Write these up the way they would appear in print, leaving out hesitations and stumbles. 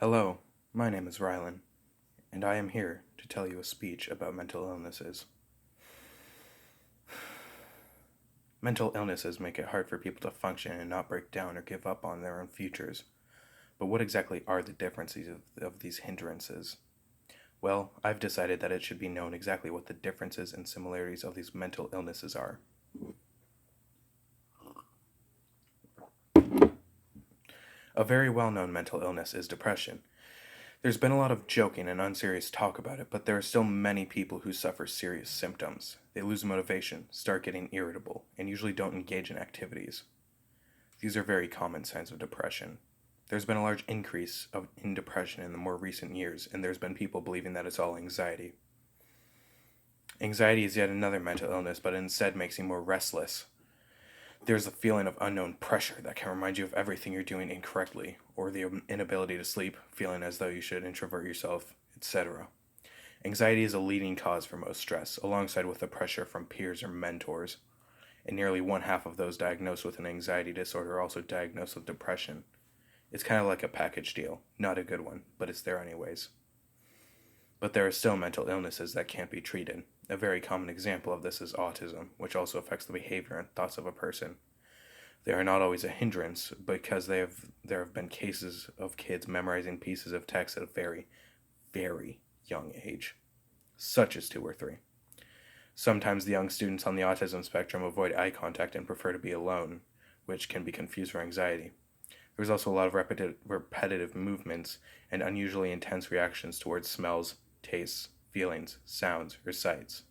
Hello, my name is Rylan, and I am here to tell you a speech about mental illnesses. Mental illnesses make it hard for people to function and not break down or give up on their own futures. But what exactly are the differences of these hindrances? Well, I've decided that it should be known exactly what the differences and similarities of these mental illnesses are. A very well-known mental illness is depression. There's been a lot of joking and unserious talk about it, but there are still many people who suffer serious symptoms. They lose motivation, start getting irritable, and usually don't engage in activities. These are very common signs of depression. There's been a large increase in depression in the more recent years, and there's been people believing that it's all anxiety. Anxiety is yet another mental illness, but instead makes you more restless. There's a feeling of unknown pressure that can remind you of everything you're doing incorrectly, or the inability to sleep, feeling as though you should introvert yourself, etc. Anxiety is a leading cause for most stress, alongside with the pressure from peers or mentors. And nearly one half of those diagnosed with an anxiety disorder are also diagnosed with depression. It's kind of like a package deal. Not a good one, but it's there anyways. But there are still mental illnesses that can't be treated. A very common example of this is autism, which also affects the behavior and thoughts of a person. They are not always a hindrance because there have been cases of kids memorizing pieces of text at a very, very young age, such as 2 or 3. Sometimes the young students on the autism spectrum avoid eye contact and prefer to be alone, which can be confused for anxiety. There's also a lot of repetitive movements and unusually intense reactions towards smells, tastes, feelings, sounds, or sights.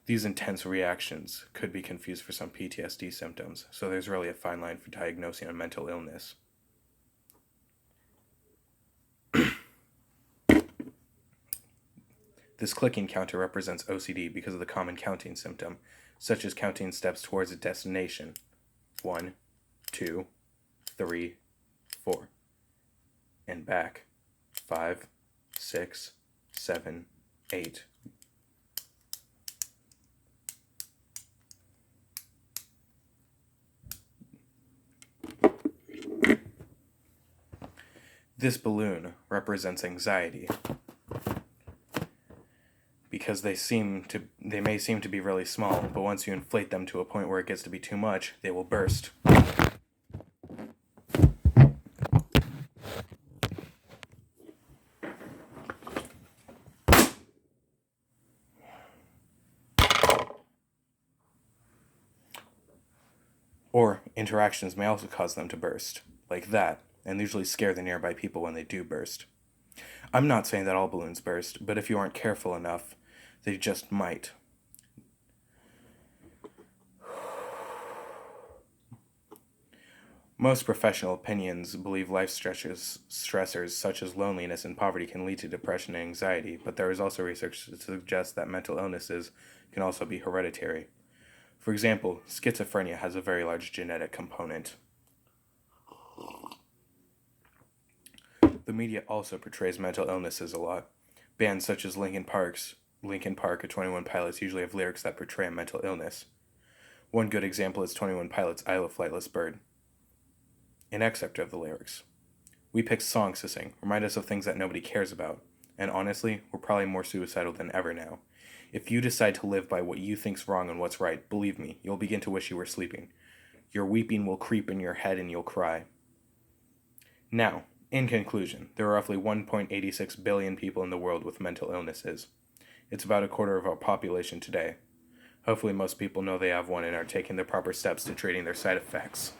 These intense reactions could be confused for some PTSD symptoms, so there's really a fine line for diagnosing a mental illness. This clicking counter represents OCD because of the common counting symptom, such as counting steps towards a destination. 1, 2, 3, 4. And back. 5, 6, 7, 8. This balloon represents anxiety because they may seem to be really small, but once you inflate them to a point where it gets to be too much, they will burst. Or interactions may also cause them to burst, like that, and usually scare the nearby people when they do burst. I'm not saying that all balloons burst, but if you aren't careful enough, they just might. Most professional opinions believe life stressors such as loneliness and poverty can lead to depression and anxiety, but there is also research to suggest that mental illnesses can also be hereditary. For example, schizophrenia has a very large genetic component. The media also portrays mental illnesses a lot. Bands such as Linkin Park or 21 Pilots usually have lyrics that portray a mental illness. One good example is 21 Pilots' "I Love Flightless Bird." An excerpt of the lyrics. "We pick songs to sing, remind us of things that nobody cares about. And honestly, we're probably more suicidal than ever now. If you decide to live by what you think's wrong and what's right, believe me, you'll begin to wish you were sleeping. Your weeping will creep in your head and you'll cry." Now, in conclusion, there are roughly 1.86 billion people in the world with mental illnesses. It's about a quarter of our population today. Hopefully most people know they have one and are taking the proper steps to treating their side effects.